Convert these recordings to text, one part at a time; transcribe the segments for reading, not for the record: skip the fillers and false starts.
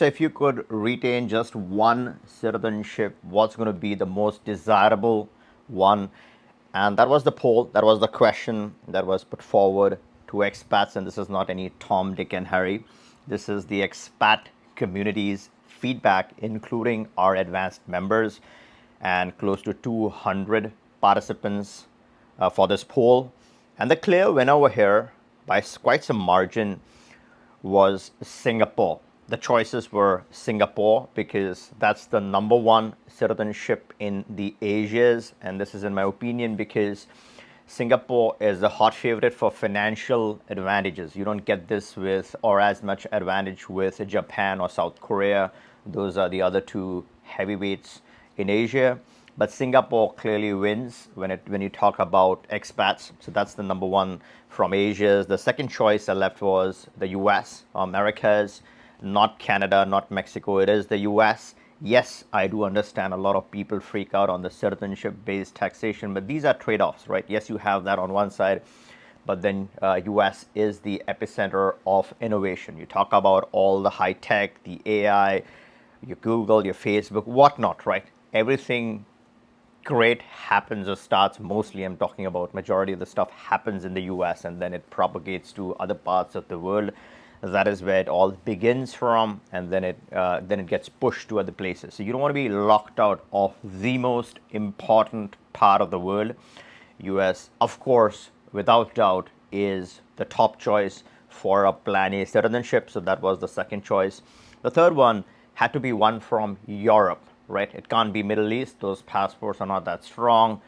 So if you could retain just one citizenship, what's going to be the most desirable one? And that was the poll, that was the question that was put forward to expats. And this is not any Tom, Dick, and Harry. This is the expat community's feedback, including our advanced members and close to 200 participants for this poll. And the clear winner over here by quite some margin was Singapore. The choices were Singapore because that's the number one citizenship in the Asias, and this is in my opinion because Singapore is a hot favorite for financial advantages. You don't get this with or as much advantage with Japan or South Korea. Those are the other two heavyweights in Asia. But Singapore clearly wins when you talk about expats. So that's the number one from Asia. The second choice I left was the US, Americas, not Canada, not Mexico. It is the US. Yes, I do understand a lot of people freak out on the citizenship based taxation, but these are trade offs, right? Yes, you have that on one side, but then US is the epicenter of innovation. You talk about all the high tech, the AI, your Google, your Facebook, whatnot, right? Everything great happens or starts, mostly I'm talking about majority of the stuff happens in the US and then it propagates to other parts of the world. That is where it all begins from, and then it gets pushed to other places. So you don't want to be locked out of the most important part of the world. US, of course, without doubt, is the top choice for a Plan A citizenship. So that was the second choice. The third one had to be one from Europe, right? It can't be Middle East. Those passports are not that strong.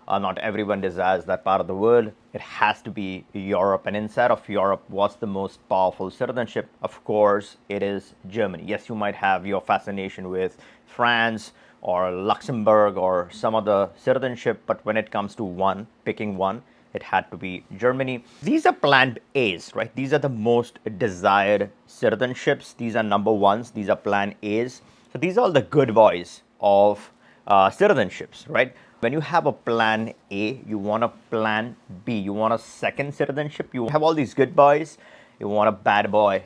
Not everyone desires that part of the world. It has to be Europe. And inside of Europe, what's the most powerful citizenship? Of course, it is Germany. Yes, you might have your fascination with France or Luxembourg or some other citizenship, but when it comes to picking one, it had to be Germany. These are planned A's, right? These are the most desired citizenships. These are number ones. These are plan A's. So these are all the good boys of citizenships, right? When you have a plan A, you want a plan B, you want a second citizenship, you have all these good boys, you want a bad boy.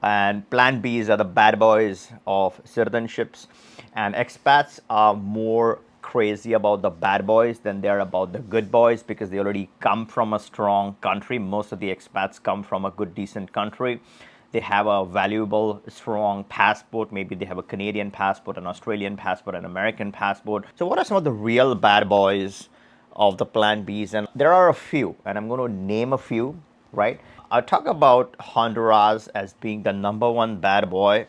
And plan Bs are the bad boys of citizenships. And expats are more crazy about the bad boys than they're about the good boys because they already come from a strong country. Most of the expats come from a good, decent country. They have a valuable, strong passport. Maybe they have a Canadian passport, an Australian passport, an American passport. So, what are some of the real bad boys of the Plan Bs? And there are a few, and I'm going to name a few, right? I'll talk about Honduras as being the number one bad boy.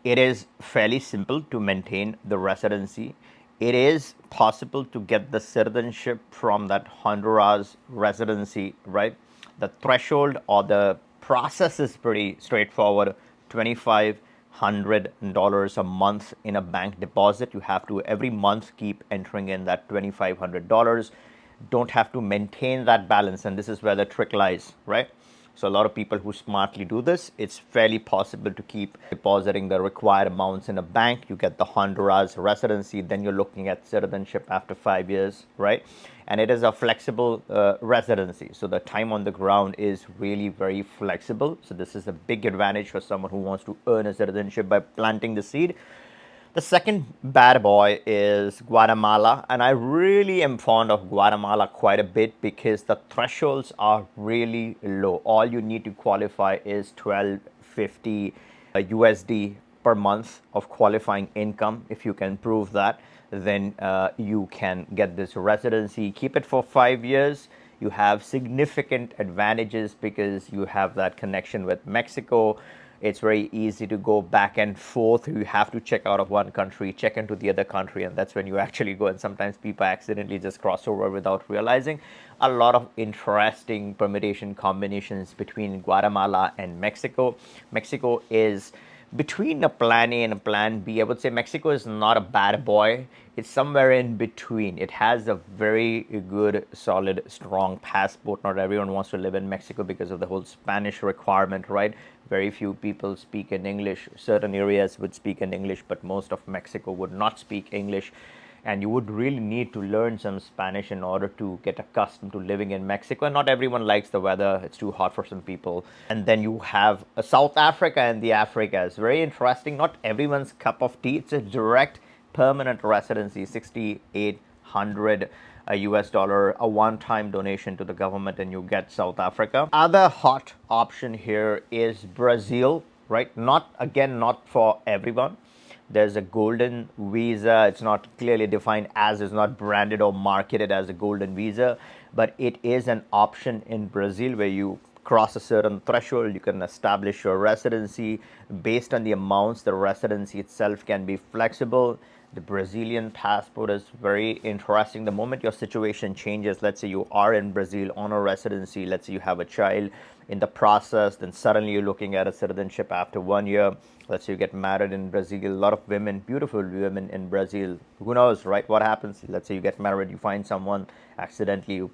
It is fairly simple to maintain the residency. It is possible to get the citizenship from that Honduras residency, right? The threshold or the process is pretty straightforward. $2,500 a month in a bank deposit. You have to every month keep entering in that $2,500. Don't have to maintain that balance, and this is where the trick lies, right? So a lot of people who smartly do this, it's fairly possible to keep depositing the required amounts in a bank. You get the Honduras residency, then you're looking at citizenship after 5 years, right? And it is a flexible residency. So the time on the ground is really very flexible. So this is a big advantage for someone who wants to earn a citizenship by planting the seed. The second bad boy is Guatemala, and I really am fond of Guatemala quite a bit because the thresholds are really low. All you need to qualify is 1250 USD per month of qualifying income. If you can prove that, then you can get this residency. Keep it for 5 years. You have significant advantages because you have that connection with Mexico. It's very easy to go back and forth. You have to check out of one country, check into the other country, and that's when you actually go. And sometimes people accidentally just cross over without realizing. A lot of interesting permutation combinations between Guatemala and Mexico. Mexico is between a plan A and a plan B. I would say Mexico is not a bad boy. It's somewhere in between. It has a very good, solid, strong passport. Not everyone wants to live in Mexico because of the whole Spanish requirement, right? Very few people speak in English. Certain areas would speak in English, but most of Mexico would not speak English. and you would really need to learn some Spanish in order to get accustomed to living in Mexico. And not everyone likes the weather, it's too hot for some people. And then you have South Africa, and the Africa is very interesting. Not everyone's cup of tea. It's a direct permanent residency, 6,800 US dollar, a one-time donation to the government, and you get South Africa. Other hot option here is Brazil, right? Not for everyone. There's a golden visa. It's not clearly defined as, it's not branded or marketed as a golden visa, but it is an option in Brazil where you cross a certain threshold, you can establish your residency. Based on the amounts, the residency itself can be flexible. The Brazilian passport is very interesting. The moment your situation changes, let's say you are in Brazil on a residency, let's say you have a child in the process, then suddenly you're looking at a citizenship after 1 year. Let's say you get married in Brazil. A lot of women, beautiful women in Brazil, who knows, right? What happens? Let's say you get married, you find someone accidentally, you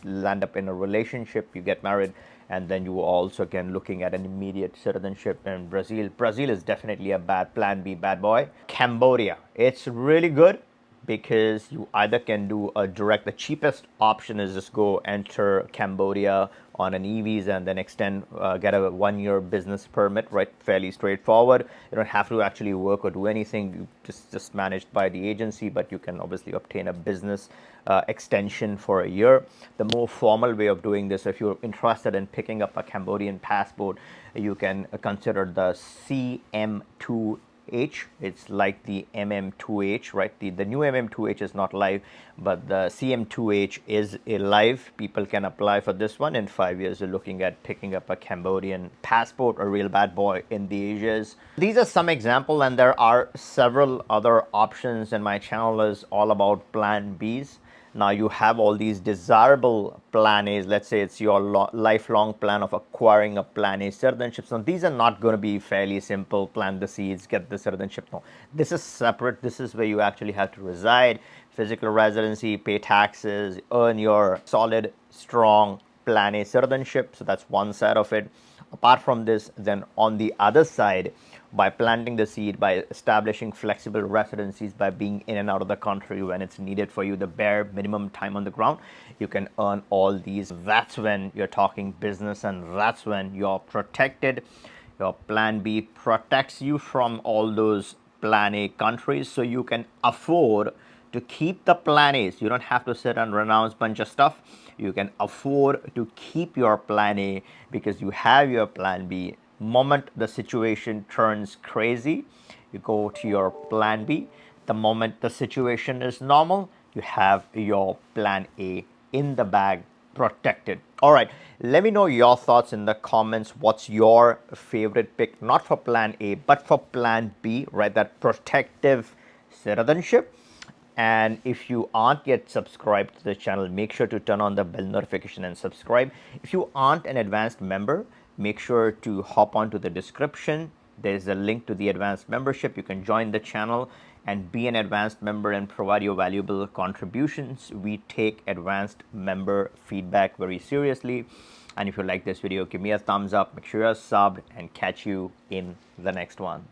land up in a relationship, you get married, and then you also again looking at an immediate citizenship in Brazil. Brazil is definitely a bad plan B, bad boy. Cambodia, it's really good because you either can do a direct, the cheapest option is just go enter Cambodia on an e-visa and then extend, get a 1 year business permit, right? Fairly straightforward. You don't have to actually work or do anything. You just managed by the agency, but you can obviously obtain a business extension for a year. The more formal way of doing this, if you're interested in picking up a Cambodian passport, you can consider the CM2H. It's like the MM2H, right? The new MM2H is not live, but the CM2H is live. People can apply for this one. In 5 years, you're looking at picking up a Cambodian passport, a real bad boy in the Asias. These are some examples, and there are several other options, and my channel is all about plan Bs. Now you have all these desirable plan A's. Let's say it's your lifelong plan of acquiring a plan A citizenship. So these are not going to be fairly simple. Plant the seeds, get the citizenship. No, this is separate. This is where you actually have to reside, physical residency, pay taxes, earn your solid, strong plan A citizenship. So that's one side of it. Apart from this, then on the other side, by planting the seed, by establishing flexible residencies, by being in and out of the country when it's needed for you, the bare minimum time on the ground, you can earn all these. That's when you're talking business, and that's when you're protected. Your plan B protects you from all those plan A countries, so you can afford to keep the plan A's. You don't have to sit and renounce a bunch of stuff. You can afford to keep your plan A because you have your plan B. Moment the situation turns crazy, you go to your plan B. The moment the situation is normal, you have your plan A in the bag, protected. All right, let me know your thoughts in the comments. What's your favorite pick, not for plan A but for plan B, right? That protective citizenship. And if you aren't yet subscribed to the channel, make sure to turn on the bell notification and subscribe. If you aren't an advanced member, make sure to hop onto the description. There's a link to the advanced membership. You can join the channel and be an advanced member and provide your valuable contributions. We take advanced member feedback very seriously. And if you like this video, give me a thumbs up, make sure you're subbed, and catch you in the next one.